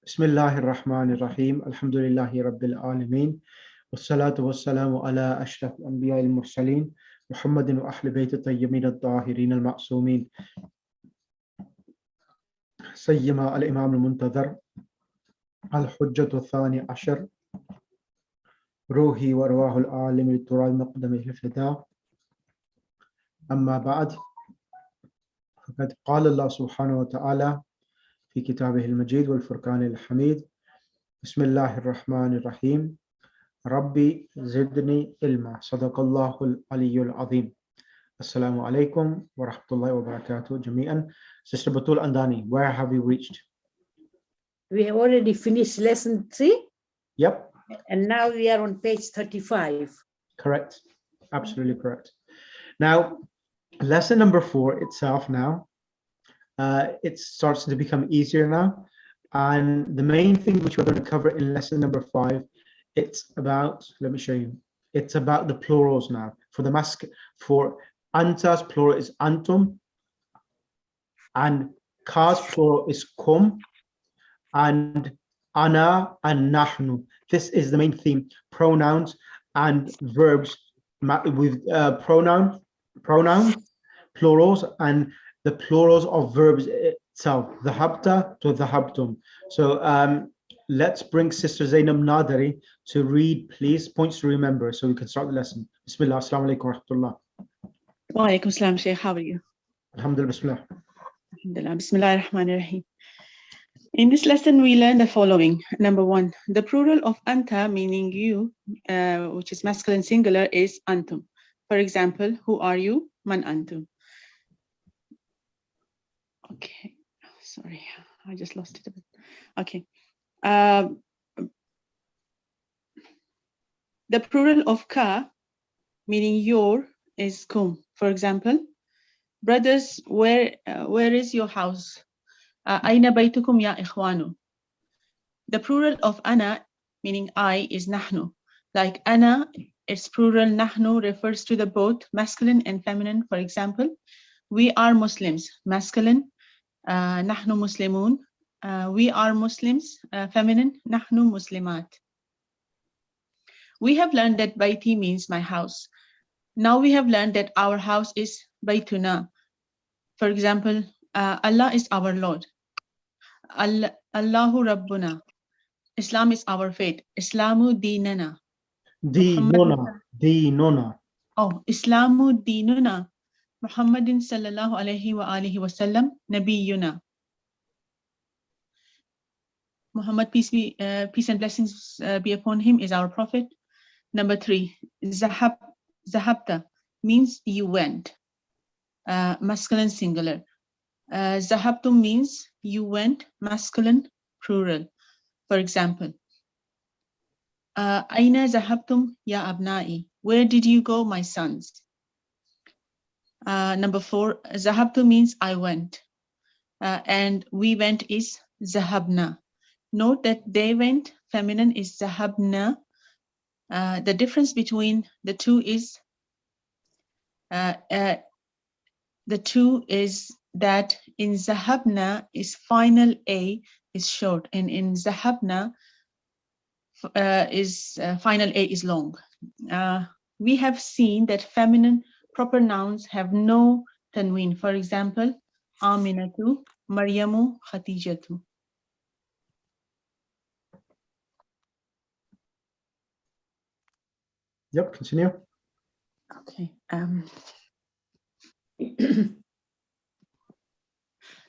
Bismillahir Rahmanir Rahim. Alhamdulillahi Rabbil Alameen. Wassalatu wassalamu ala ashraf al-anbiya al-mursaleen. Muhammadin wa ahli bayt at-tayyibin at-tahirin al-ma'sumin. Sayyima al-Imam al-Muntazar. Al-Hujjat al-Thani Ashar. Ruhi wa Rawahu al-Alim al-Turad Maqdam al-Fida. Amma ba'd. فقد قال الله سبحانه وتعالى في كتابه المجيد والفرقان الحميد بسم الله الرحمن الرحيم ربي زدني علما صدق الله العلي العظيم. Assalamu alaikum wa rahmatullahi wa barakatuh jami'an. Sister Batul Andani, where have we reached? We have already finished lesson 3. Yep. And now we are on page 35. Correct. Absolutely correct. Now, lesson number 4 itself now, it starts to become easier now. And the main thing which we're going to cover in lesson number 5, it's about, let me show you. It's about the plurals now. For the for anta's plural is antum, and ka's plural is kum, and ana and nahnu. This is the main theme. Pronouns and verbs with pronouns, plurals, and the plurals of verbs itself. Dhahabta to dhahabtum. So let's bring Sister Zainab Nadari to read, please. Points to remember so we can start the lesson. Bismillah. Assalamu alaikum wa rahmatullah. Wa alaikum assalam, Shaykh. How are you? Alhamdulillah. Bismillah. Alhamdulillah. Bismillah ar-Rahman ar-Rahim. In this lesson, we learn the following. Number 1, the plural of anta, meaning you, which is masculine singular, is antum. For example, who are you? Man antum. Okay, sorry, I just lost it a bit. Okay. The plural of ka, meaning your, is kum. For example, brothers, where is your house? Aina baytukum ya ikhwanu. The plural of ana, meaning I, is nahnu. Like ana, its plural nahnu refers to the both masculine and feminine. For example, we are Muslims, masculine, nahnu muslimun. We are Muslims, feminine, nahnu muslimat. We have learned that baiti means my house. Now we have learned that our house is baytuna. For example, Allah is our Lord. Allahu Rabbuna. Islam is our faith. Islamu dinana. Dinona. Oh, Islamu dinuna. Muhammadin sallallahu alayhi wa alihi wa sallam nabiyuna. Muhammad, peace and blessings be upon him, is our prophet. Number 3, zahabta means you went. Masculine singular. Zahabtum means you went, masculine plural. For example, Aina zahabtum ya abna'i. Where did you go, my sons? Number 4, zahabtu means I went. And we went is zahabna. Note that they went, feminine, is zahabna. The difference between the two is that in zahabna is final A is short, and in zahabna final A is long. We have seen that feminine proper nouns have no tanween. For example, Aminatu, Maryamu, Khatijatu. Yep, continue. Okay.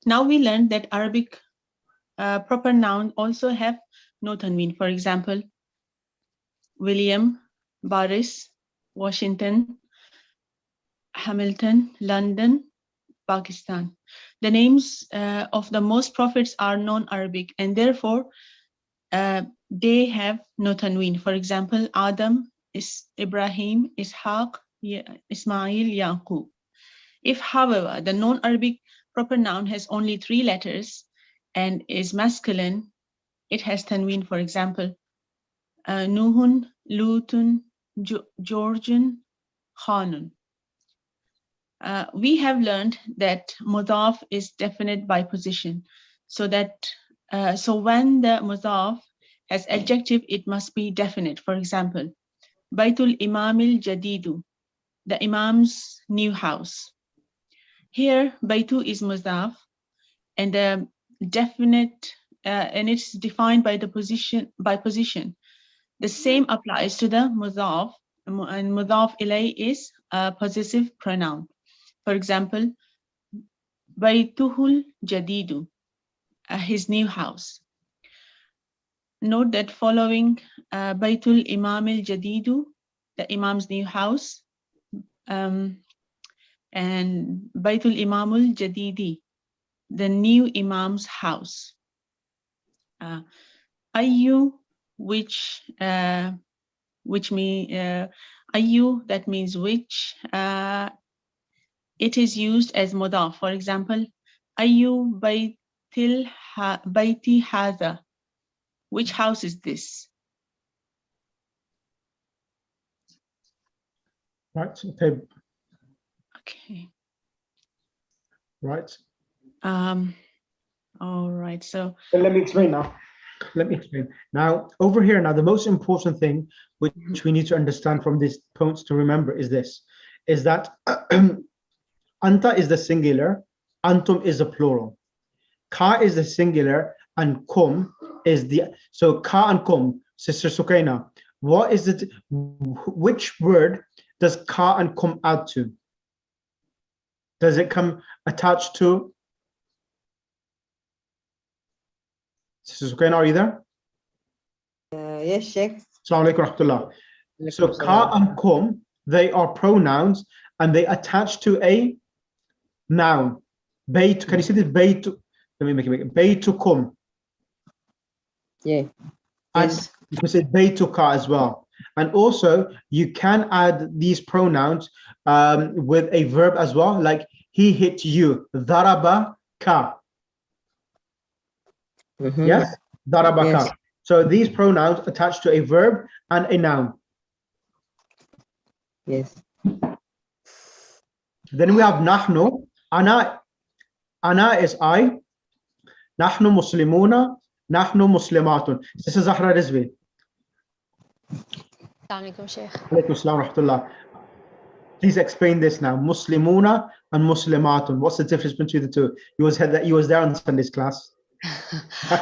Now we learned that Arabic proper noun also have no tanween. For example, William, Boris, Washington, Hamilton, London, Pakistan. The names of the most prophets are non-Arabic, and therefore they have no tanween. For example, Adam, Ibrahim, Ishaq, Ismail, Yaqub. If, however, the non-Arabic proper noun has only 3 letters and is masculine, it has tanween. For example, Nuhun, Lutun, Georgian, Khanun. We have learned that mudaf is definite by position, so that So when the mudaf has adjective, it must be definite. For example, Baitul Imam al-Jadidu, the Imam's new house. Here, Baitu is mudaf, and the definite, and it's defined by the position. The same applies to the mudaf, and mudaf ilay is a possessive pronoun. For example, Baituhul Jadidu, his new house. Note that following Baitul Imam al-Jadidu, the Imam's new house, and Baitul Imam al-Jadidi, the new Imam's house. Ayyu, which mean ayyu, that means which. It is used as mudaf. For example, ayyu baiti hadha. Which house is this? Right. Okay. Okay. Right. All right. So Let me explain now. Let me explain. Now, over here, now, the most important thing which we need to understand from these points to remember is this, is that anta is the singular, antum is the plural. Ka is the singular, and kum is the, so ka and kum, Sister Sukaina, what is it, which word does ka and kum add to? Does it come attached to? Sister Sukaina, are you there? Yes, Sheikh. Assalamu alaikum rahmatullah. So ka and kum, they are pronouns and they attach to a noun. Bayt, can you see this? Bayt, let me make it. Baytukum. Yeah. And Yes. you can say baytuka as well. And also you can add these pronouns with a verb as well, like he hit you. Daraba ka. Yes? Daraba ka. Yes. So these pronouns attach to a verb and a noun. Yes. Then we have nahnu. Ana is I. Nahnu muslimuna. Nahnu muslimatun. This is Zahra Rizvi. Assalamu alaikum, Sheikh. Alaykum assalam wa rahmatullah. Please explain this now. Muslimuna and muslimatun. What's the difference between the two? You was there on Sunday's class.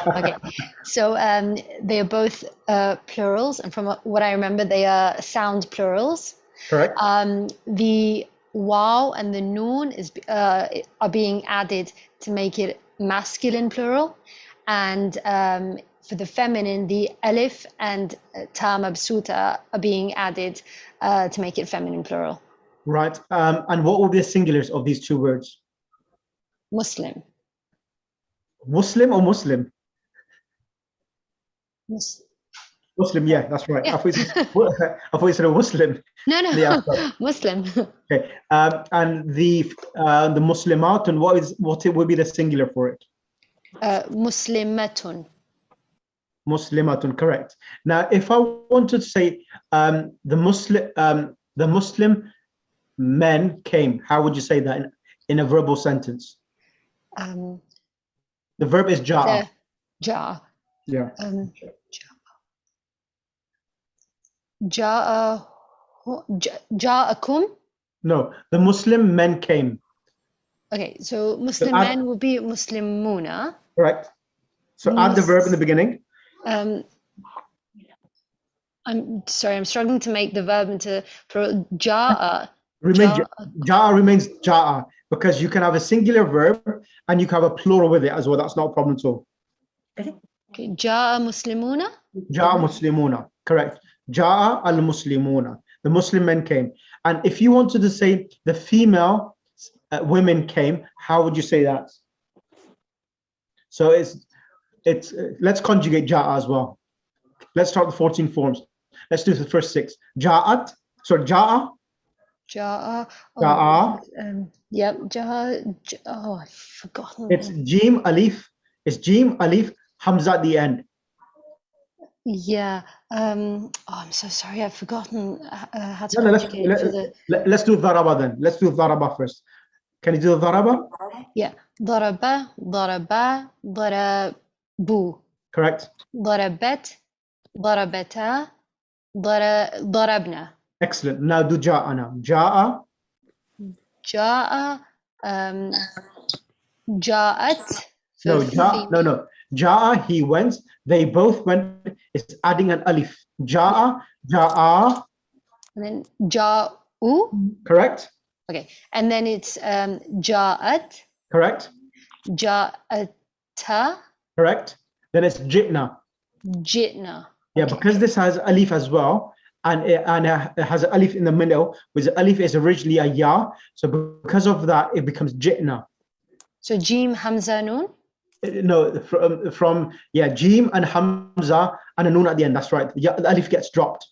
Okay, so they are both plurals, and from what I remember, they are sound plurals. Correct. The waw and the noon are being added to make it masculine plural, and for the feminine, the alif and ta mabsuta are being added to make it feminine plural. Right. And what will be the singulars of these two words? Muslim. Muslim or Muslim? Mus- Muslim, yeah, that's right. Yeah. I thought you said a Muslim. No, Yeah, right. Muslim. Okay. And the Muslimatun, what it will be the singular for it? Muslimatun. Muslimatun, correct. Now, if I wanted to say the Muslim men came, how would you say that in a verbal sentence? The verb is ja'a. Ja. Yeah. Ja'akum. No, the Muslim men came. Okay, so Muslim add- men would be Muslimuna. Correct. So add the verb in the beginning. I'm sorry, I'm struggling to make the verb into plural. Ja'a. Ja'a remains ja'a because you can have a singular verb and you can have a plural with it as well. That's not a problem at all. Okay, Ja'a Muslimuna. Ja'a Muslimuna. Correct. Ja'a al-Muslimuna. The Muslim men came. And if you wanted to say the female women came, how would you say that? So it's let's conjugate ja'a as well. Let's start with 14 forms. Let's do the first 6. Ja'at. So ja'a. Ja'a. Ja'a. Yep. Ja'a. Oh, I've forgotten. It's Jim Alif. It's Jim Alif Hamza at the end. Yeah. Oh, I'm so sorry. I've forgotten how to conjugate for the. Let's do Dharaba then. Let's do Dharaba first. Can you do the Dharaba? Yeah. Daraba. Daraba. Darab. بو. Correct. ضربت ضربتا ضربنا. Excellent. Now do ja'a now. Ja'a. جاء جاءت No, في- no. Ja'a, he went. They both went. It's adding an alif. Ja'a, ja'a. and then جاءوا. Correct. Okay, and then it's جاءت Correct. جاءتا Correct. Then it's jitna. جئنا. Yeah, Okay. because this has alif as well, and it has an alif in the middle, which the alif is originally a ya. So because of that, it becomes jitna. So جيم همزة نون. No, from Jim and Hamza and a noon at the end. That's right. Yeah, the alif gets dropped.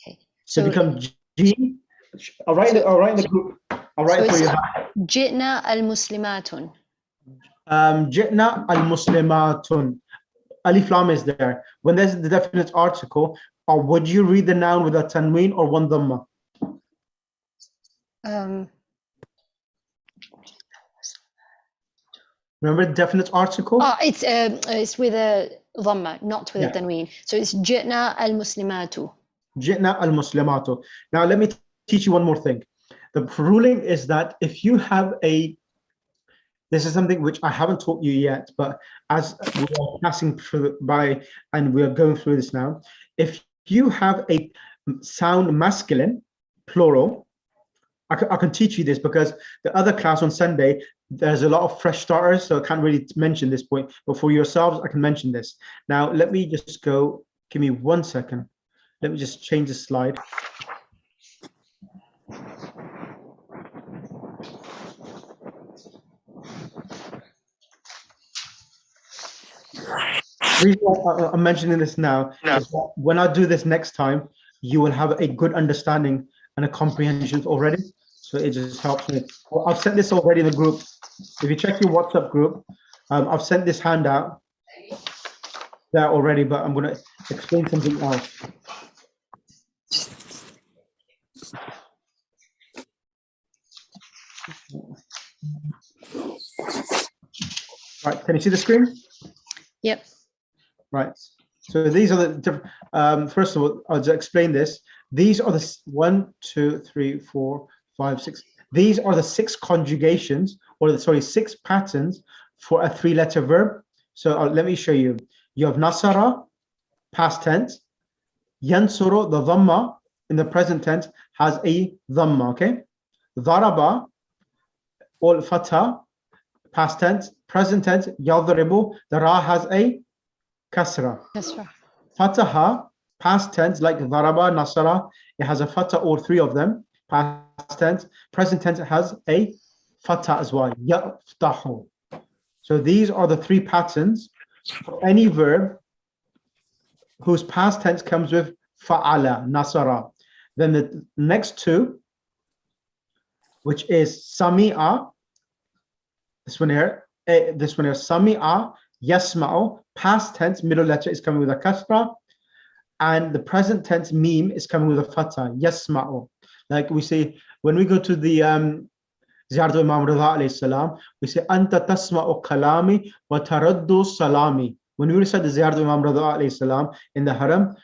Okay. So So it becomes Jim. I'll write in the group. I'll write so it for you. it's جئنا المسلمات. Jitna al-Muslimatun. Alif lam is there. When there's the definite article, or would you read the noun with a tanween or one dhamma? Remember the definite article? Oh, it's with a dhamma, not with a tanween. So it's جئنا المسلمات. Jitna al-Muslimatu. Now let me teach you one more thing. The ruling is that if you have this is something which I haven't taught you yet, but as we are passing through by and we are going through this now, if you have a sound masculine, plural, I can teach you this because the other class on Sunday, there's a lot of fresh starters, so I can't really mention this point, but for yourselves, I can mention this. Now, let me just go, give me 1 second. Let me just change the slide. The reason why I'm mentioning this now is that when I do this next time, you will have a good understanding and a comprehension already. So it just helps me. Well, I've sent this already in the group. If you check your WhatsApp group, I've sent this handout there already, but I'm going to explain something else. Right, can you see the screen? Yep. Right. So these are the different. First of all, I'll just explain this. These are the 1, 2, 3, 4, 5, 6. These are the 6 conjugations, or sorry, 6 patterns for a 3-letter verb. So let me show you. You have nasara, past tense. Yansuru, the dhamma in the present tense has a dhamma. Okay. Daraba, or fatha, past tense. Present tense, yadribu, the ra has a kasra. Kasra. Fataha, past tense, like daraba, nasara, it has a fatha, all 3 of them. Past tense. Present tense, it has a fatha as well. Yaftahu. So these are the 3 patterns for any verb whose past tense comes with fa'ala, nasara. Then the next 2, which is sami'a, this one here, sami'a, yasma'u, past tense, middle letter is coming with a kasra, and the present tense meme is coming with a fatha, yasma'u. Like we say, when we go to the Ziyarat Imam Rida alayhi salam, we say, Anta tasma'u kalami wa taraddu salami. When we recite the Ziyarat Imam Rida alayhi salam in the haram,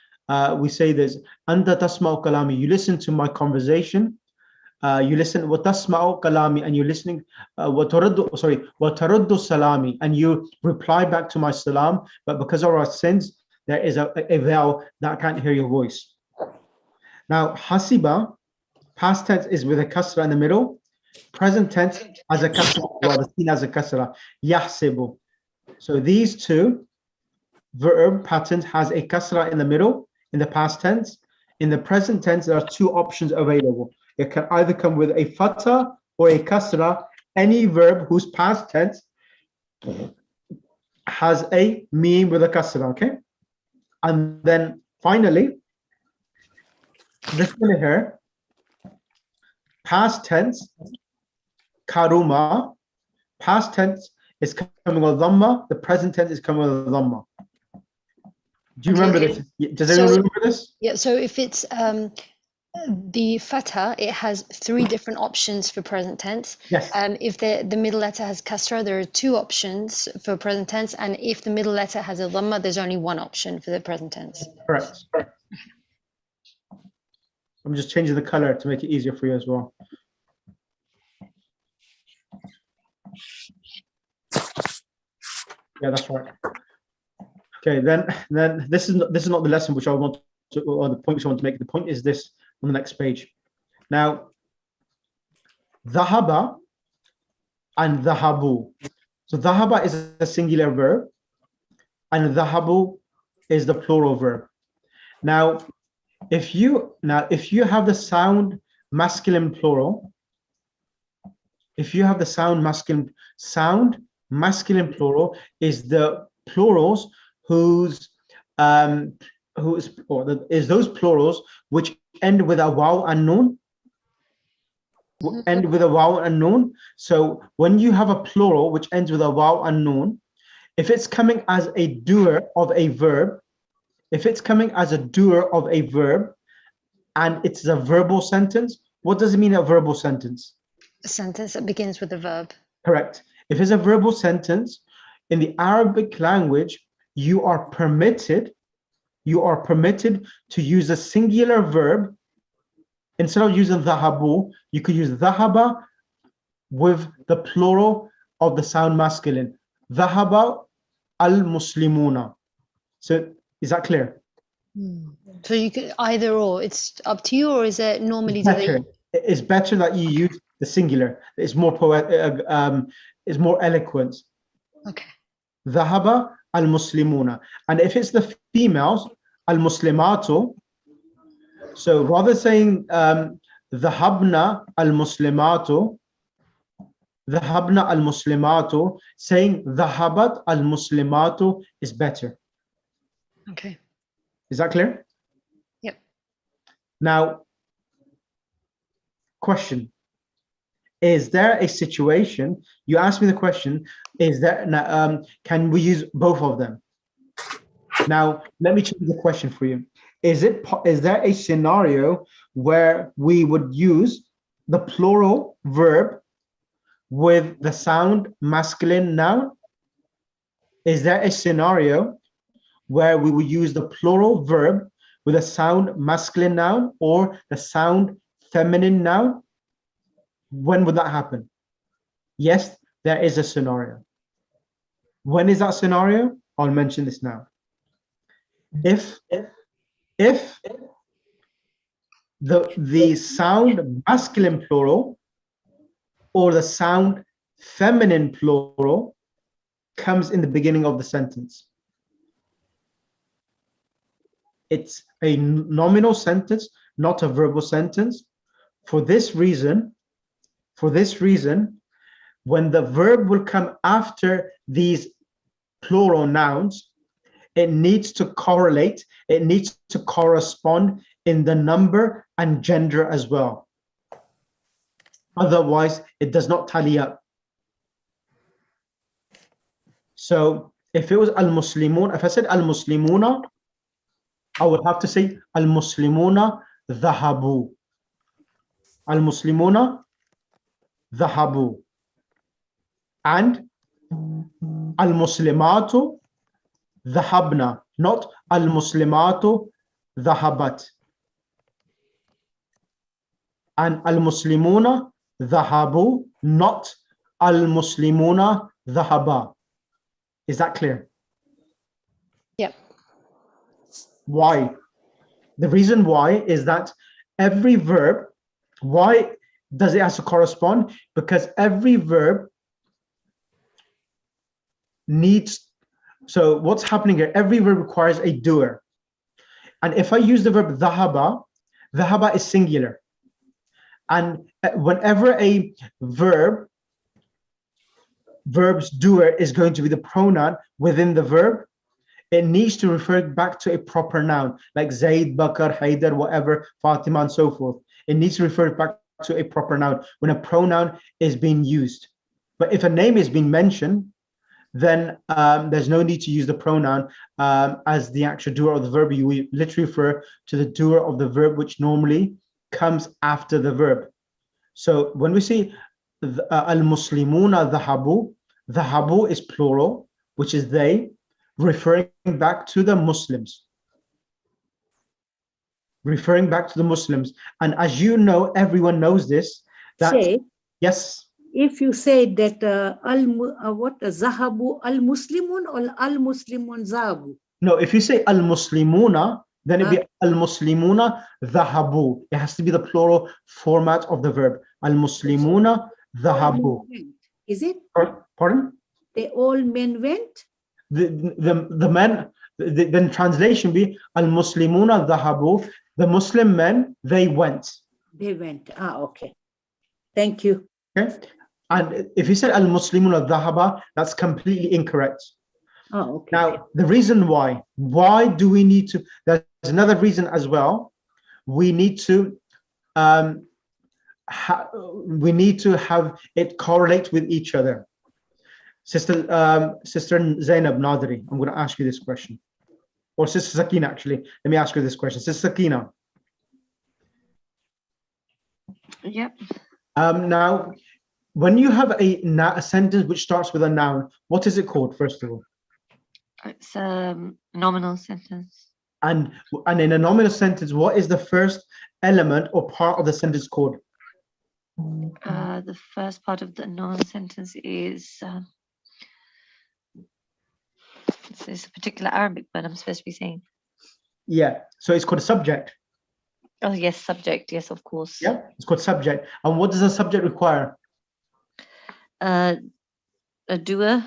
we say this, Anta tasma'u kalami, you listen to my conversation, you listen wa tasma'u kalami, and you're listening wa taraddu salami, and you reply back to my salam, but because of our sins, there is a veil that can't hear your voice. Now, hasiba, past tense is with a kasra in the middle. Present tense has a kasra, well, the seen as a kasra, yahsibu. So these 2 verb patterns has a kasra in the middle in the past tense. In the present tense, there are 2 options available. It can either come with a fatha or a kasra, any verb whose past tense has a meme with a kasra, okay? And then finally, this one here, past tense, karuma, past tense is coming with dhamma, the present tense is coming with dhamma. Do you remember this? Does anyone remember this? Yeah, so if it's The fatha, it has 3 different options for present tense. Yes. If the middle letter has kasra, there are 2 options for present tense, and if the middle letter has a dhamma, there's only 1 option for the present tense. Correct. I'm just changing the color to make it easier for you as well. Yeah, that's right. Okay, then this is not the lesson which I want to, or the point which I want to make. The point is this on the next page. Now, dhahaba and dhahabu. So dhahaba is a singular verb, and dhahabu is the plural verb. Now, if you have the sound masculine plural, if you have the sound masculine plural is the plurals is those plurals which end with a waw and noon. End with a waw and noon. So when you have a plural which ends with a waw and noon, if it's coming as a doer of a verb, and it's a verbal sentence, what does it mean, a verbal sentence? A sentence that begins with a verb. Correct. If it's a verbal sentence, in the Arabic language, you are permitted to use a singular verb. Instead of using dhahabu, you could use dhahaba with the plural of the sound masculine. Dhahaba al-muslimuna. So is that clear? So you could either or. It's up to you, or is it normally It's better that you use the singular. It's more it's more eloquent. Okay. Dhahaba al-muslimuna. And if it's the females, al-muslimatu. So rather saying dhahabna al-muslimatu, saying dhahabat al-muslimatu is better. Okay. Is that clear? Yep. Now, question. Is there a situation, you asked me the question, is there, can we use both of them? Now, let me change the question for you. Is there a scenario where we would use the plural verb with the sound masculine noun? Is there a scenario where we would use the plural verb with a sound masculine noun or the sound feminine noun? When would that happen? Yes, there is a scenario. When is that scenario? I'll mention this now. If the sound masculine plural or the sound feminine plural comes in the beginning of the sentence. It's a nominal sentence, not a verbal sentence. For this reason, when the verb will come after these plural nouns, it needs to correlate, it needs to correspond in the number and gender as well. Otherwise, it does not tally up. So if it was al-muslimun, if I said al-muslimuna, I would have to say al-muslimuna dhahabu. Al-muslimuna dhahabu. And al-muslimatu dhahabna, not al-muslimatu dhahabat. And al-muslimuna dhahabu, not al-muslimuna dhahaba. Is that clear? Yep. Why? The reason why is that every verb, why does it have to correspond? Because every verb needs, so what's happening here? Every verb requires a doer. And if I use the verb dhahaba, dhahaba is singular. And whenever a verb's doer is going to be the pronoun within the verb, it needs to refer back to a proper noun, like Zaid, Bakar, Haidar, whatever, Fatima, and so forth. It needs to refer back to a proper noun when a pronoun is being used. But if a name is being mentioned, then there's no need to use the pronoun as the actual doer of the verb. You will literally refer to the doer of the verb, which normally comes after the verb. So when we see al-Muslimuna dhahabu is plural, which is they, referring back to the Muslims. Referring back to the Muslims. And as you know, everyone knows this, that, Say, yes, if you say that what zahabu al-Muslimun or al-Muslimun zahabu? no, if you say al-Muslimuna, then it'd be al-Muslimuna dhahabu. It has to be the plural format of the verb. Al-Muslimuna dhahabu. Is it? Pardon? They all men went? The men, then translation be al-Muslimuna dhahabu. The Muslim men, they went. They went. Okay. Thank you. Okay. And if you said al-Muslimuna dhahaba, that's completely incorrect. Oh, okay. Now, the reason why do we need to, there's another reason as well. We need to have it correlate with each other. Sister Zainab Nadri, I'm going to ask you this question. Or Sister Sakina, actually. Let me ask you this question. Sister Sakina. Yep. Now, when you have a sentence which starts with a noun, what is it called, first of all? It's a nominal sentence. And in a nominal sentence, what is the first element or part of the sentence called? The first part of the nominal sentence is it's a particular Arabic word I'm supposed to be saying. Yeah, so it's called a subject. Oh yes, subject. Yes, of course. Yeah, it's called subject. And what does a subject require? A doer.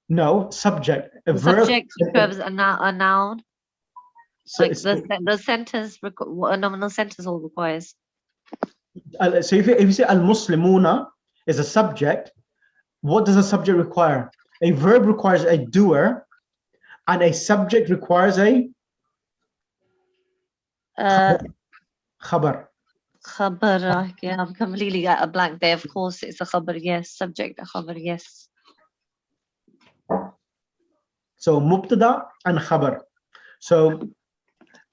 No, subject. A The verb. subject requires a noun. So, Like the sentence, what a nominal sentence all requires. so if you say al-Muslimuna is a subject, what does a subject require? A verb requires a doer, and a subject requires a khabar. Khabar. Yeah, I'm completely at a blank there. Of course, it's a khabar. Yes, subject a khabar. Yes. So mubtada and khabar. So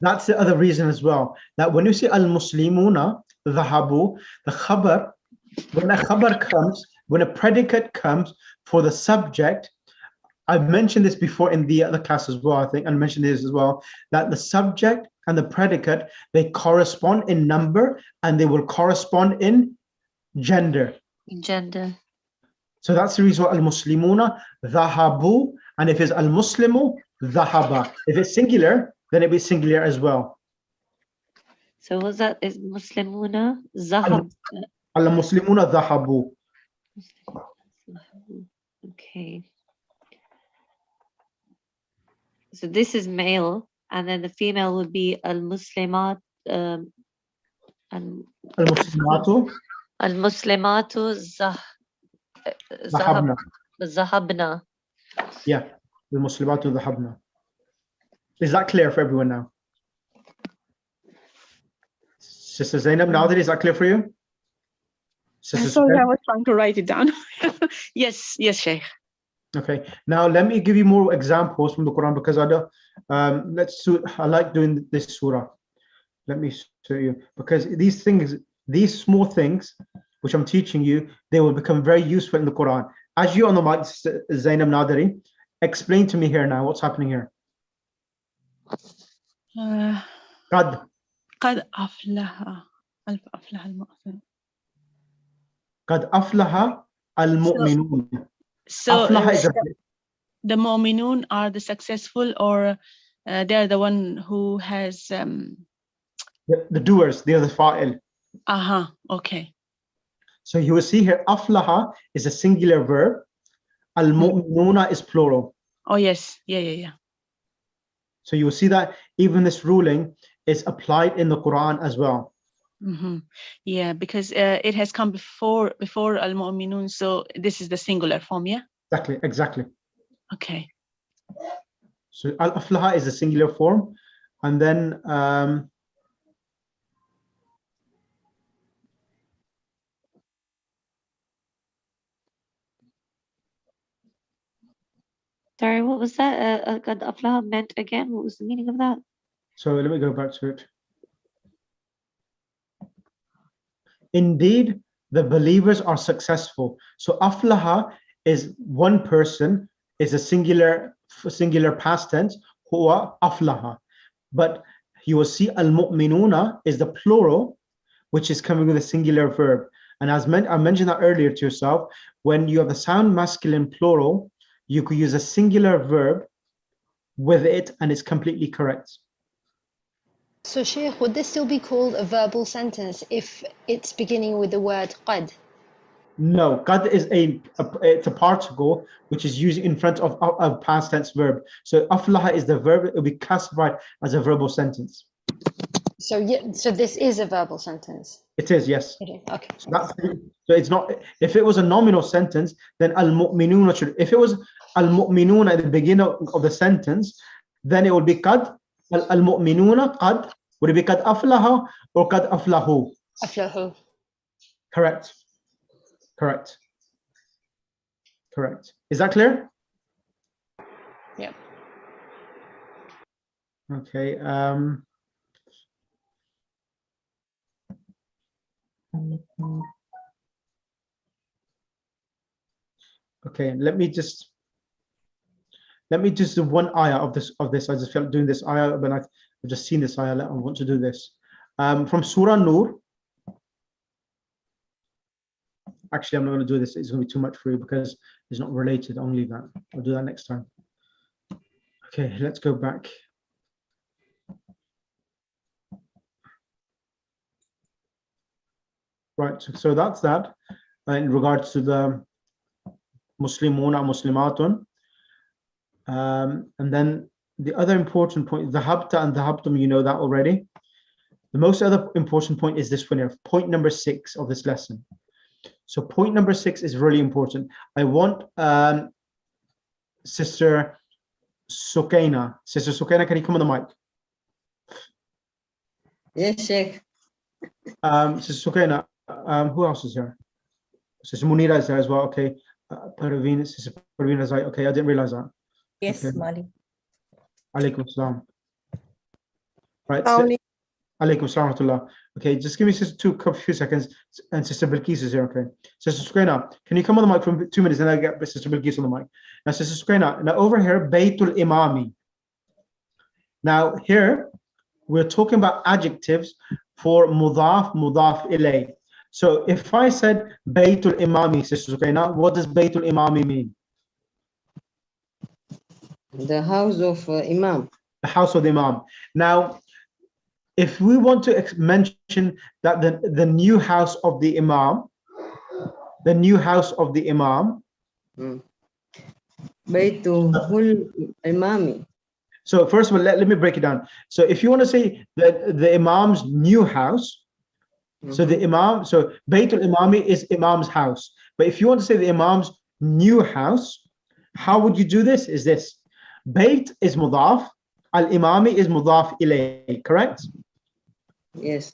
that's the other reason as well, that when you say al-Muslimuna dhahabu, the khabar, when a khabar comes, when a predicate comes for the subject, I've mentioned this before in the other class as well, I think, and mentioned this as well, that the subject and the predicate, they correspond in number and they will correspond in gender. Gender. So that's the reason why al-Muslimuna dhahabu, and if it's al-Muslimu dhahaba. If it's singular, then it'll be singular as well. So what's that? Is Muslimuna zahab? Al-Muslimuna dhahabu. Okay. So this is male, and then the female would be al-Muslimat. Al-Muslimatu Al-Muslimatu dhahabna. zahabna. Yeah, al-Muslimatu dhahabna. Is that clear for everyone now? Sister Zainab, Nadir, is that clear for you? Sister Sorry, I Zainab? was trying to write it down. Yes, Sheikh. Okay, now let me give you more examples from the Quran, because I don't, I like doing this surah. Let me show you, because these things, these small things which I'm teaching you, they will become very useful in the Quran. As you on the mic, Zainab Nadari, explain to me here now what's happening here. قد أفلح المؤمنون. قد أفلح المؤمنون. So أفلح is a, the mu'minun are the successful, or they're the one who has the doers, they are the fa'il. Okay. So you will see here, aflaha is a singular verb, al-mu'minuna is plural. Oh yes, yeah. So you will see that even this ruling is applied in the Quran as well. Yeah, because it has come before al-mu'minun, so this is the singular form, yeah? Exactly. Okay. So al-aflaha is a singular form, and then Sorry, what was that? Qad aflaha meant again? What was the meaning of that? so let me go back to it. Indeed, the believers are successful. So aflaha is one person, is a singular past tense, huwa aflaha. But you will see al-mu'minuna is the plural, which is coming with a singular verb. And as I mentioned that earlier to yourself, when you have the sound masculine plural, you could use a singular verb with it and it's completely correct. So, Sheikh, would this still be called a verbal sentence if it's beginning with the word qad? No, qad is it's a particle which is used in front of a past tense verb. So aflaha is the verb, it will be classified as a verbal sentence. So, yeah, so this is a verbal sentence. It is, yes. It is. Okay. So it's not, if it was a nominal sentence, then al-mu'minuna should, if it was al-mu'minuna at the beginning of the sentence, then it would be qad, al-mu'minuna qad, would it be qad aflaha or qad aflahu? Aflahu. Correct. Correct. Correct. Is that clear? Yeah. Okay. Okay, let me just do one ayah of this. I just felt doing this ayah, but I've just seen this ayah. I want to do this. From Surah Nur. Actually, I'm not going to do this. It's going to be too much for you because it's not related. I'll leave that. I'll do that next time. Okay, let's go back. Right, so that's that in regards to the Muslimuna, Muslimatun. And then the other important point, the habta and the habtum, you know that already. The most other important point is this one here, point number 6 of this lesson. So point number 6 is really important. I want Sister Sukaina. Sister Sukaina, can you come on the mic? Yes, Sheikh. Sister Sukaina, who else is here? Sister Munira is there as well. Okay. Parveen, Sister Parveen is right. Okay, I didn't realize that. Yes, Okay. Mali. Alaikum salam. Right. Only Alaikum salam rahmatullah. Okay, just give me a few seconds. And Sister Bilqis is here. Okay. Sister Sukaina, can you come on the mic for 2 minutes and I'll get Sister Bilqis on the mic. Now, Sister Sukaina, now over here, Baytul Imami. Now, here, we're talking about adjectives for mudaf, mudaf ilay. So if I said Baytul Imami, Sister Sukaina, what does Baytul Imami mean? The house of Imam. The house of the Imam. Now, if we want to mention that the new house of the Imam, Baytul Imami. So first of all, let me break it down. So if you want to say that the Imam's new house, so the Imam, so Baytul Imami is Imam's house. But if you want to say the Imam's new house, how would you do this? Is this Bayt is mudaf, al-Imami is mudaf ilay, correct? Yes.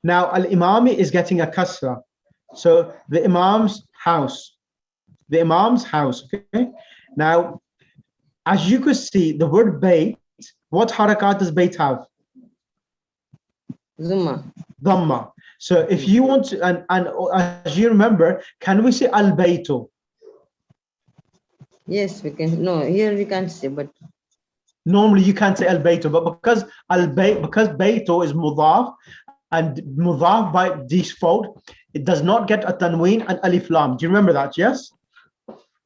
Now al-Imami is getting a kasra. So the Imam's house. The Imam's house. Okay. Now, as you could see, the word Bayt, what harakat does Bayt have? Zuma. Dhamma. So if you want to, and as you remember, can we say al-Baytu? Yes, we can. No, here we can't say, but Normally you can't say al-Baytu, but because Baytu is mudaf, and mudaf by default, it does not get a tanween and alif lam. Do you remember that? Yes?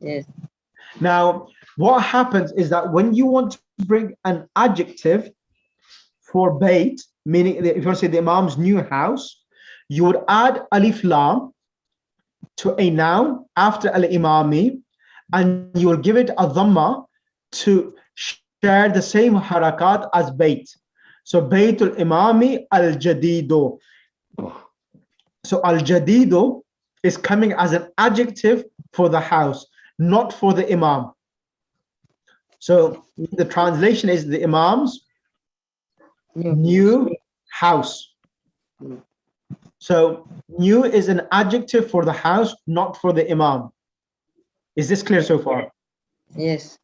yes. Now, what happens is that when you want to bring an adjective for Bayt, meaning if you want to say the Imam's new house, you would add alif lam to a noun after al-Imami, and you will give it a dhamma to share the same harakat as Bayt. So Baytul Imami al-Jadido. So al-Jadido is coming as an adjective for the house, not for the Imam. So the translation is the Imam's new house. So new is an adjective for the house, not for the Imam. Is this clear so far? Yes.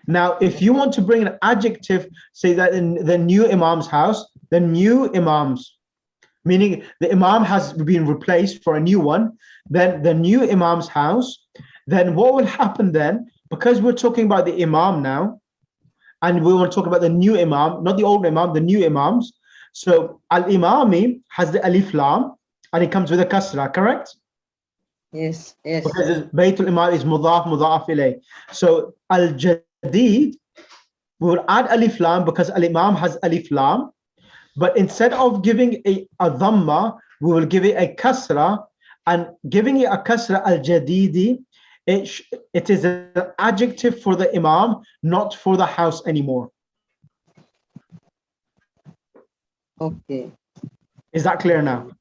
Now, if you want to bring an adjective, say that in the new Imam's house, the new Imam's. meaning the imam has been replaced for a new one, then the new imam's house, then what will happen then, because we're talking about the imam now, and we want to talk about the new imam, not the old imam, the new imams. So al-imami has the alif lam, and it comes with a kasra, correct? Yes, yes. Because Baytul Imam is mudaf, mudaf ilay. So al-jadid, we will add alif lam because al-imam has alif lam, but instead of giving a dhamma, we will give it a kasra, and giving it a kasra, al-jadidi, it is an adjective for the imam, not for the house anymore. Okay. Is that clear now?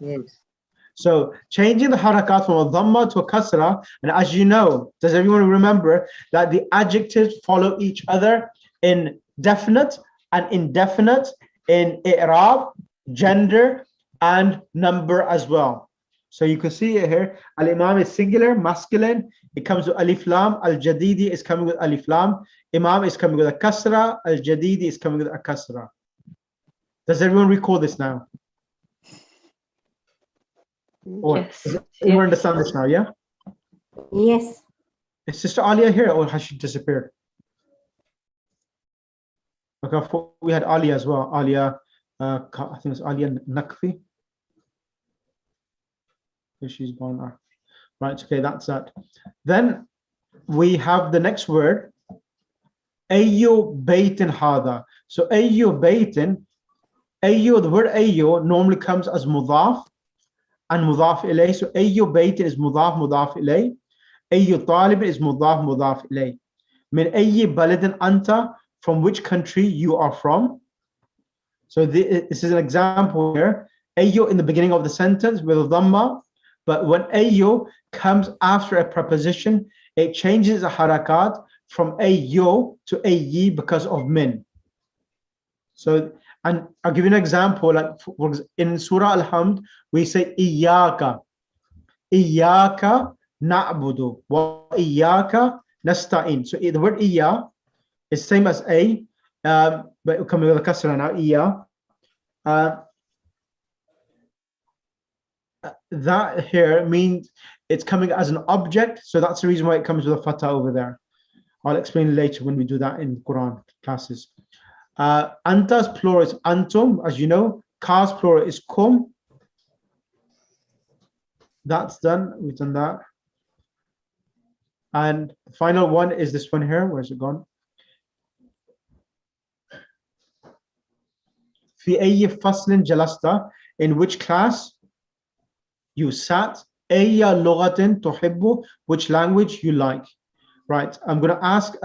Yes. So changing the harakat from a dhamma to a kasra, and as you know, does everyone remember that the adjectives follow each other in definite and indefinite, in i'rab, gender, and number as well. So you can see it here. Al-imam is singular, masculine. It comes with alif lam. Al-jadidi is coming with alif lam. Imam is coming with a kasra. Al-jadidi is coming with a kasra. Does everyone recall this now? Or Yes. does everyone understand this now? Yeah. Yes. Is Sister Alia here, or has she disappeared? Okay, I thought we had Alia as well. Alia, I think it's Alia Nakfi. She's gone. Right, okay, that's that. Then we have the next word, Ayyu Baitin Hada. So Ayyu Baitin, Ayyu, the word Ayyu normally comes as mudaf and mudaf ilay. So Ayyu Baitin is mudaf, mudaf ilay. Ayyu Talib is mudaf, mudaf ilay. Min Ayyi Baladin Anta, from which country you are from. So this is an example here. Ayyu in the beginning of the sentence with a dhamma, but when ayyu comes after a preposition, it changes the harakat from ayyu to ayyi because of min. So, and I'll give you an example. Like in Surah Al-Hamd, we say iyyaka, iyyaka na'budu wa iyyaka nasta'in. So the word iyya is same as a, but coming with a kasra now, iyya. That here means it's coming as an object, so that's the reason why it comes with a fatah over there. I'll explain later when we do that in Quran classes. Anta's plural is antum, as you know. Ka's plural is kum. That's done. We've done that. And the final one is this one here. Where's it gone? Fi ayyi faslin jalasta, in which class you sat. Ayya lughatin tuhibbu, which language you like. Right, I'm going to ask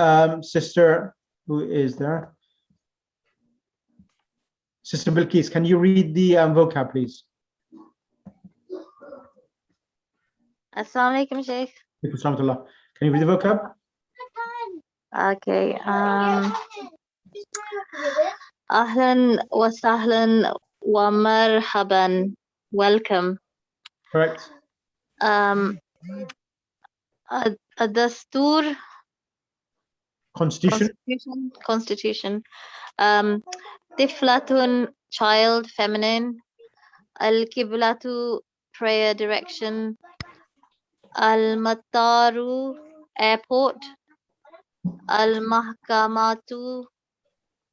sister, who is there? Sister Bilqis, can you read the vocab, please? Assalamu alaikum, Sheikh. Can you read the vocab? Okay. Ahlan wa sahlan wa marhaban. Welcome. Correct. Dastur, Constitution. Constitution. Tiflatun, child, feminine. Al-Kiblatu, prayer direction. Al-Mataru, airport. Al-Mahkamatu,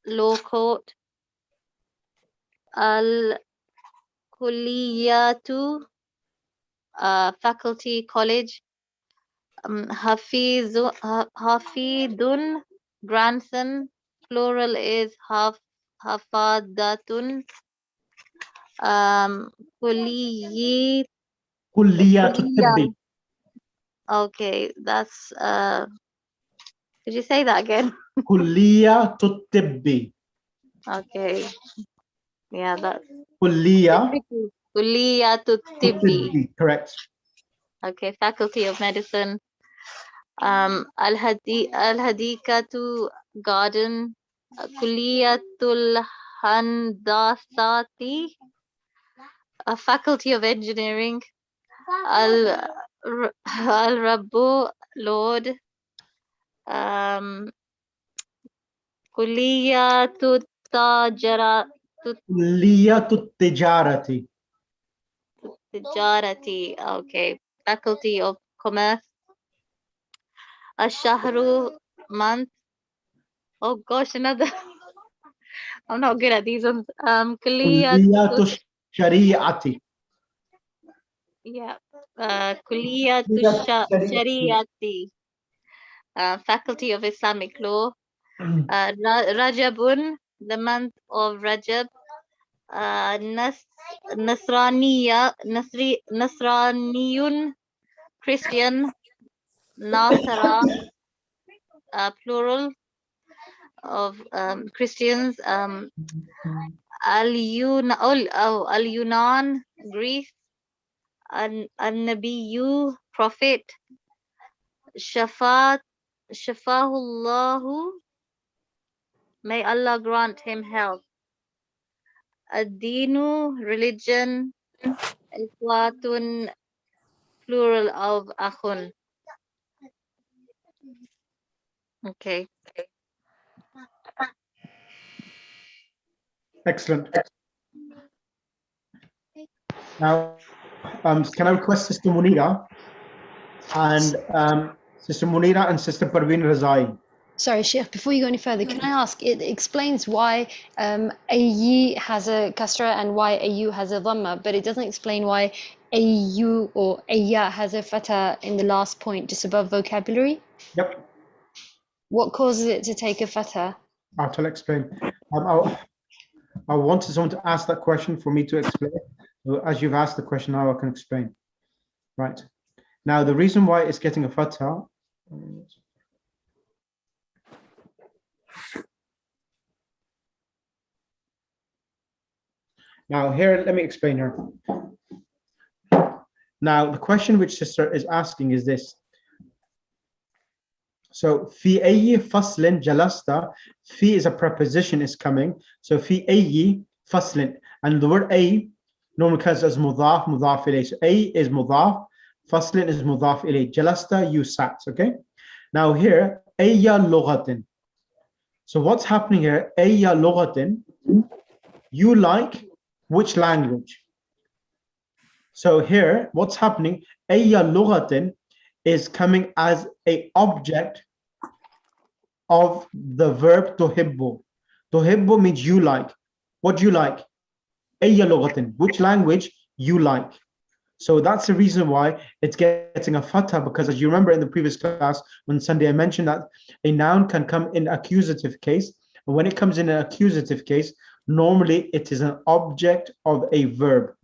law court. Al-Kulliyatu, faculty, college. Hafidun, grandson. Plural is hafadatun. Kulliyat. Kulliyatu tibbi. Okay, that's could you say that again? Kulliyatu tibbi. Okay. Yeah, that's Kulliyatu Tibbi. tibbi. Correct. Okay, faculty of medicine. Al-Hadikatu, garden. Kulliyatul Handasati, a faculty of engineering. Al-Rabbu, Lord. Kulliyatu كلية التجارة. Tijarati. Okay. Faculty of Commerce. Ashahru, month. Oh gosh, another. I'm not good at these ones. كلية الشريعة. Yeah. Kulliyat Shariati. Faculty of Islamic Law. Rajabun, the month of Rajab. Nasraniyun, Christian. Nasara, plural of Christians. Al-Yunan, Greece. An-Nabiyyu, prophet. Shafahullahu, may Allah grant him health. Ad-Dinu, religion. Ikhwatun, plural of akhun. Okay. Excellent. Now, can I request Sister Munira and Sister Parveen Razai? Sorry, Sheikh, before you go any further, can I ask, it explains why Ayi has a kasra and why Ayu has a dhamma, but it doesn't explain why Ayu or Ayya has a fatha in the last point, just above vocabulary. Yep, What causes it to take a fatha? I'll explain. I wanted someone to ask that question for me to explain. So as you've asked the question, now I can explain. Right. Now, the reason why it's getting a fatha. Now, here, let me explain here. Now, the question which sister is asking is this. So, fi ayyi faslin jalasta, fi is a preposition is coming. So, fi ayyi faslin, and the word ay normally comes as mudaf, mudaf ilayh. So, ay is mudaf, faslin is mudaf ilayh. Jalasta, you sat, okay? Now here, ayya lughatin. So what's happening here? Ayya lughatin, you like which language? So here, what's happening? Ayya lughatin is coming as a object of the verb tuhibbu. Tuhibbu means you like. What do you like? Ayya lughatin, which language you like. So that's the reason why it's getting a fatha, because as you remember in the previous class, when Sunday I mentioned that a noun can come in accusative case. And when it comes in an accusative case, normally it is an object of a verb.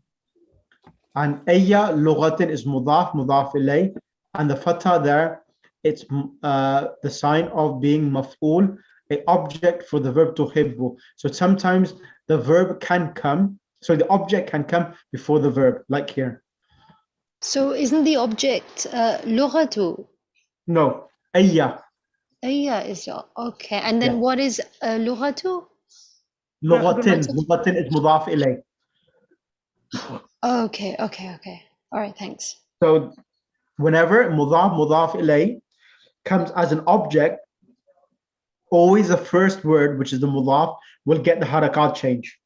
And ayya lughatin is mudaf, mudaf ilay. And the fatha there, it's the sign of being maf'ul, a object for the verb tuhibbu. So sometimes the verb can come, so the object can come before the verb, like here. So isn't the object lughatu? No, ayya. Ayya is okay. And then what is lughatu? Lughatin. Lughatin is mudaf ilay. Okay. All right, thanks. So whenever mudaf ilay comes as an object, always the first word, which is the mudaf, will get the harakat change.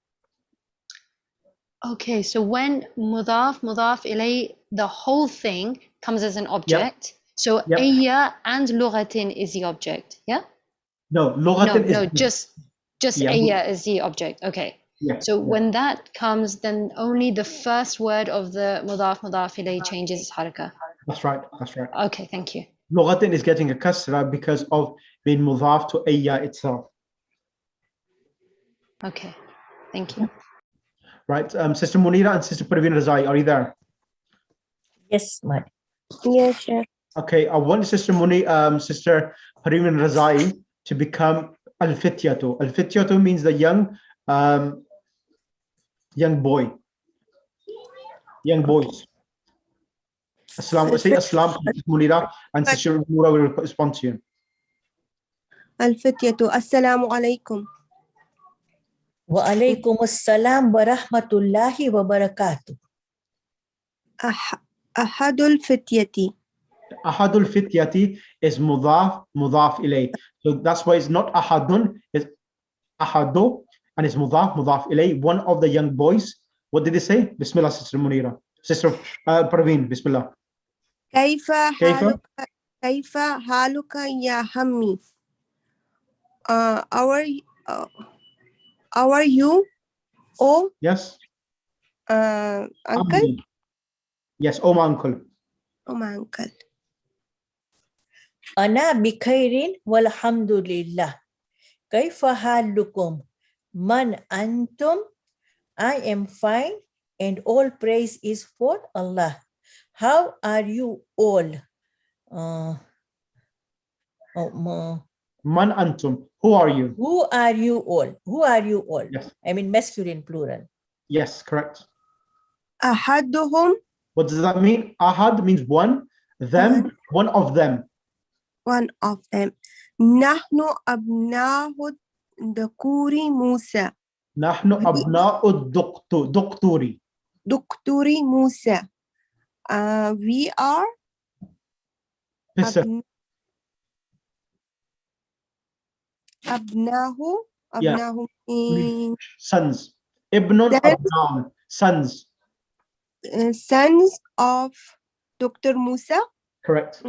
Okay, so when mudaf ilay, the whole thing comes as an object. So ayya and lughatin is the object, yeah? No, lughatin is... No, just ayya is the object, okay. So when that comes, then only the first word of the mudaf ilay changes its haraka. That's right. Okay, thank you. Lughatin is getting a kasra because of being mudaf to ayya itself. Okay, thank you. Right, Sister Munira and Sister Parveen Razai, are you there? Yes, ma'am. Yes, sir. Okay, I want Sister Sister Parveen Razai to become al-fityatu. Al-fityatu means the young boy, young boys. Say assalam, Munira, and Sister Munira will respond to you. Al-fityatu, assalamu alaikum. Wa alaikum assalam wa rahmatullahi wa barakatuh. Ahadul fityati. Ahadul fityati is mudaf ilay. So that's why it's not ahadun, it's ahadu. and it's mudaf ilay, one of the young boys. What did they say? Bismillah, Sister Munira. Sister Parveen, Bismillah. كيف كيف؟ حالك كيف حالك يا همي how are you oh Yes. uncle Ammi. Yes, oh my uncle. oh my uncle أنا بخير والحمد لله. كيف حالكم؟ من أنتم? I am fine and all praise is for Allah. How are you all? Man antum. Who are you? Who are you all? Who are you all? Yes. I mean masculine plural. Yes, correct. أحدهم What does that mean? Ahad means one. Them, one of them. one of them نحن أبناء الذكور موسى نحن أبناء الدكتور. دكتور موسى we are Listen. أبناء Yeah. means Sons. Ibnun Abnan. Sons. Sons of Dr. Musa. Correct.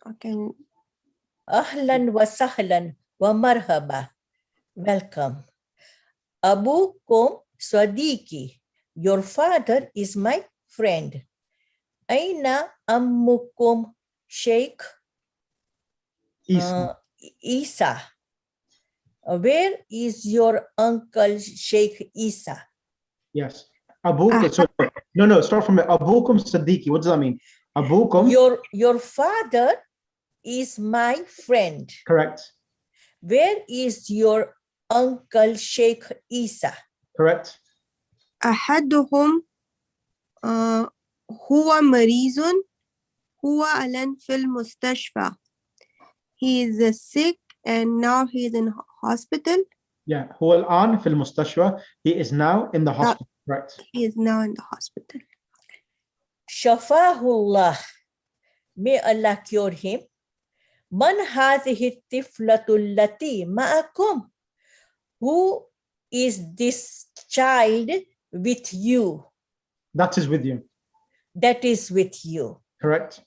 Okay. Ahlan wa sahlan wa marhaba. Welcome. Abukum Swadiki. Your father is my friend. Aina ammukum Sheikh Isa. Isa. Where is your uncle Sheikh Isa? Yes. Abukum. Sorry. No, start from it. Abukum Siddiqui. What does that mean? Abukum. Your father is my friend. Correct. Where is your uncle Sheikh Isa? Correct. أحدهم هو مريض هو الآن في المستشفى. He is sick and now he is in hospital. Yeah. هو الآن في المستشفى. He is now in the hospital. Correct. He is now in the hospital. Shafahullah. May Allah cure him. Man hadhihi tiflatu allati ma'akum? Who is this child with you? That is with you. That is with you. Correct.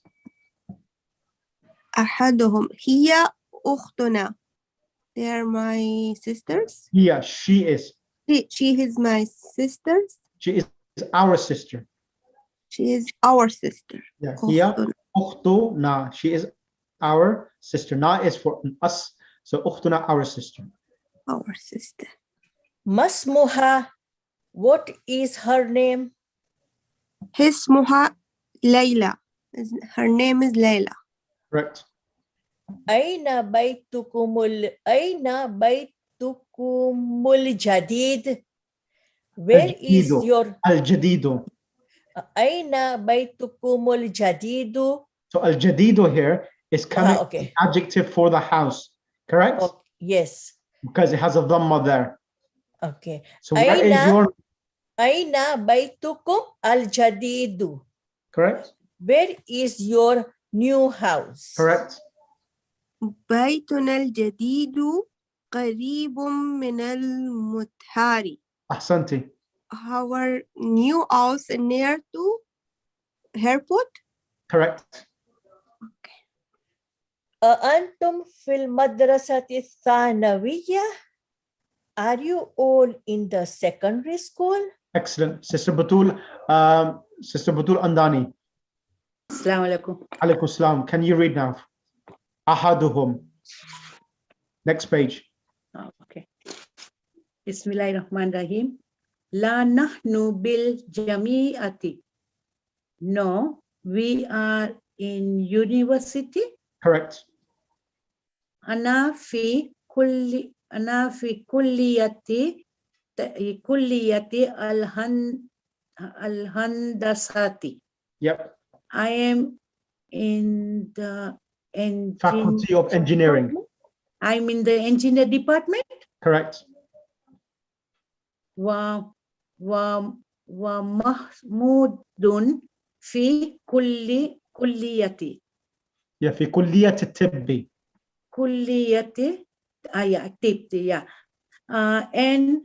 أحدهم هي أختنا. They are my sisters. Yeah, she is. She is my sisters. She is our sister. She is our sister. Yeah. Hiya ukhtuna. She is our sister. Na is for us. So ukhtuna, our sister. Our sister. Masmuha. What is her name? اسمها ليلى. Her name is Layla. Correct. Aina baytukumul jadid? Where is your Al-Jadidu. Aina baytukumul jadidu? So Al-Jadidu here is coming Okay. adjective for the house. Correct? Oh, yes. Because it has a dhamma there. Okay. So where is your... Aina baytukum al-jadidu? Correct? Where is your new house? Correct. بيتنا الجديد قريب من المطهر. Ahsanti. Our new house near to airport. Correct. Antum fil madrasati thanawiyya? Are you all in the secondary school? Excellent. Sister Batul Andani. Assalamu alaikum. Alaikum salam. Can you read now? Ahaduhum. Next page. Okay. Bismillahirrahmanirrahim. La nahnu bil jami'ati. No, we are in university. Correct. Ana fi kulliyati al-handasati. Yep. I am in the Faculty of Engineering. I'm in the engineer department. Correct. Wa mahmudun fi kulliyati. Yeah, في كلية الطب. Kulliyati yeah, activity, yeah. And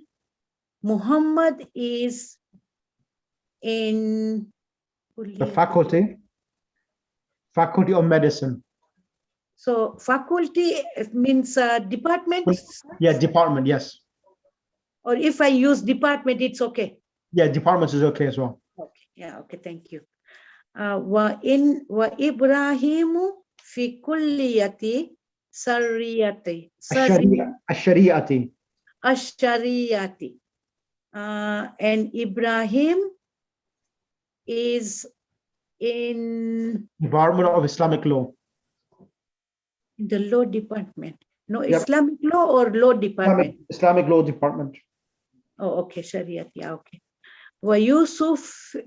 Muhammad is in The faculty of medicine. So faculty means department, Yeah, department, yes. or if I use department, it's okay. Yeah, department is okay as well. Okay, yeah, okay, thank you. Wa Ibrahimu fi kulliyati sariyati. Ash-Shari'ati. Ashariyati. And Ibrahim is in Department of Islamic Law. the law department. No, Yep. Islamic law or law department? Islamic Law Department. Oh, okay, Shariat, yeah, okay. ويوسف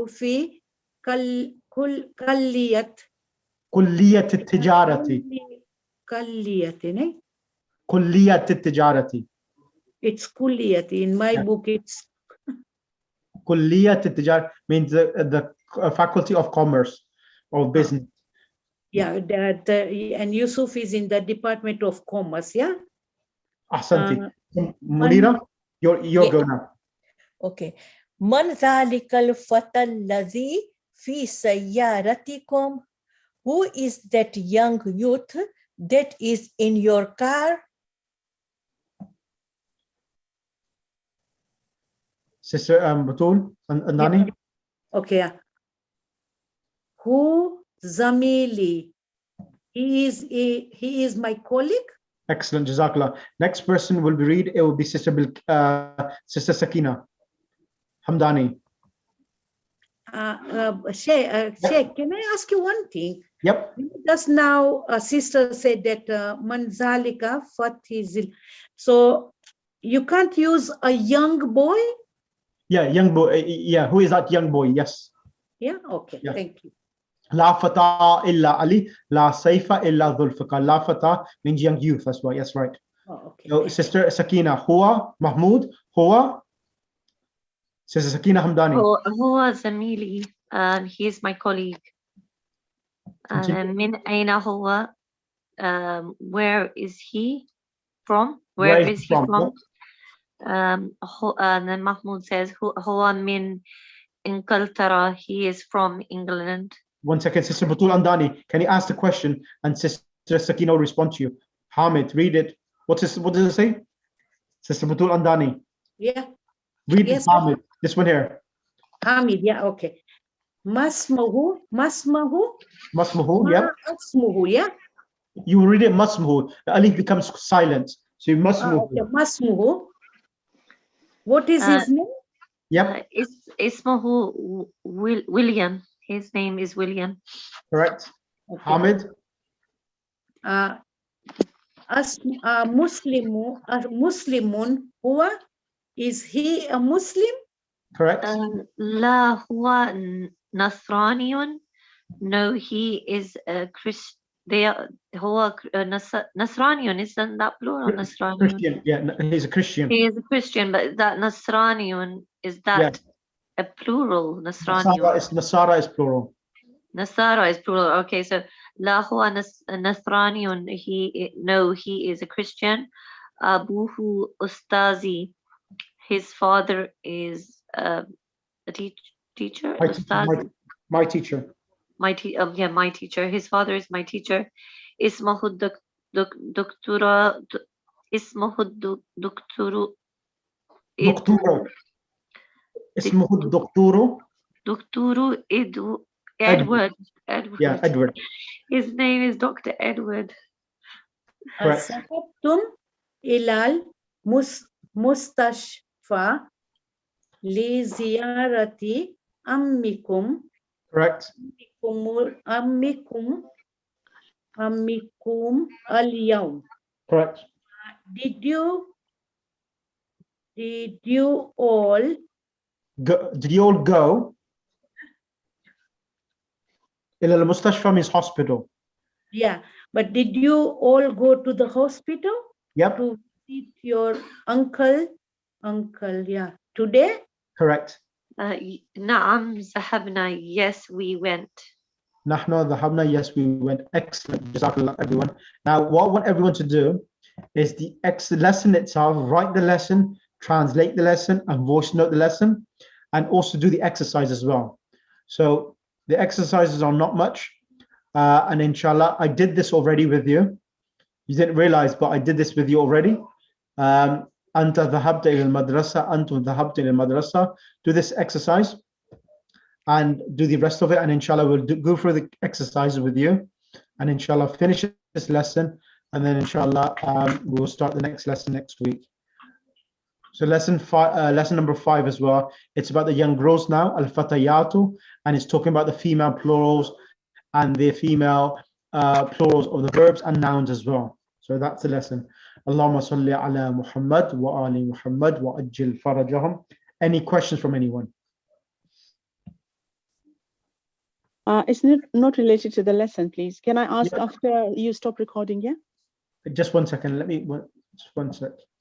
في كلية كلية التجارة. كلية كلية التجارة. It's كلية. In my book, it's كلية التجارة means the faculty of commerce or business. yeah. And Yusuf is in the Department of Commerce. Yeah. أحسنتي. منيرة, you're go now. Okay. من ذلك الفتى الذي في سيارتكم? Who is that young youth that is in your car? Sister Batul and Nani. Okay. Who Zamili? He is my colleague. Excellent, Jazakallah. Next person will be read. It will be Sister Sakina Hamdani. Sheikh, can I ask you one thing? Yep. Just now, a sister said that manzalika fatizil. So you can't use a young boy. Yeah, young boy. Yeah, who is that young boy? Yes. Yeah. Okay. Yeah. Thank you. La fata illa Ali, la saifa illa dhulfiqar. La fata means young youth as well. Yes, right. Oh, okay. So, Sister Sakina, Huwa Mahmoud, Huwa. Sister Sakina Hamdani. هو زميلي. He is my colleague. من أين هو? Where is he from? Where is he from? And then Mahmoud says هو من إنجلترا. He is from England. One second, Sister Batul Andani, can you ask the question and Sister Sakina will respond to you? Hamid, read it. What does it say? Sister Batul Andani. Yeah. Read Yes, it, Hamid. This one here. Hamid. Yeah. Okay. Masmuhu. Masmuhu, yeah. Masmuhu. Yeah. You read it Masmuhu. The alif becomes silent. So you Masmuhu. Okay. Masmuhu. What is his name? Yep. اسمه William. His name is William. Correct. Okay. Hamid. Muslimun huwa, is he a Muslim? Correct. لا هو نصراني. No, he is a Christian. هو نصراني. Isn't that plural? نصراني. Christian. Yeah, he's a Christian. He is a Christian, but that نصراني, is that a plural? نصراني. Nasara is plural. Nasara is plural. Okay, so لا هو نصراني. He is a Christian. أبوه أستاذي. His father is a teacher. My teacher. My teacher. His father is my teacher. اسمه دكتورة. اسمه دكتور. اسمه الدكتور. دكتور Edward. Yeah, Edward. His name is Dr. Edward. Sahabtum ilal mustashfa li ziyarati ammikum. Correct. Ammikum al-yawm. Correct. Did you all go? إلى المستشفى means hospital. Yeah, but did you all go to the hospital? Yep. To visit your uncle, yeah, today? Correct. نعم ذهبنا. Yes, we went. Nahnu dhahabna, yes, we went. Excellent. Jazakallah, everyone. Now, what I want everyone to do is the lesson itself, write the lesson, translate the lesson, and voice note the lesson, and also do the exercise as well. So the exercises are not much. And inshallah, I did this already with you. You didn't realize, but I did this with you already. Anta dhahabta ila al-madrasa, antum dhahabta ila al-madrasa. Do this exercise and do the rest of it. And inshallah, we'll go through the exercises with you. And inshallah, finish this lesson. And then inshallah, we'll start the next lesson next week. So lesson number 5 as well. It's about the young girls now, al-fatayatu, and it's talking about the female plurals and the female plurals of the verbs and nouns as well. So that's the lesson. Allahumma salli ala Muhammad wa ali Muhammad wa ajil farajahum. Any questions from anyone? It's not related to the lesson, please. Can I ask after you stop recording, yeah? Just 1 second. Let me, just 1 sec.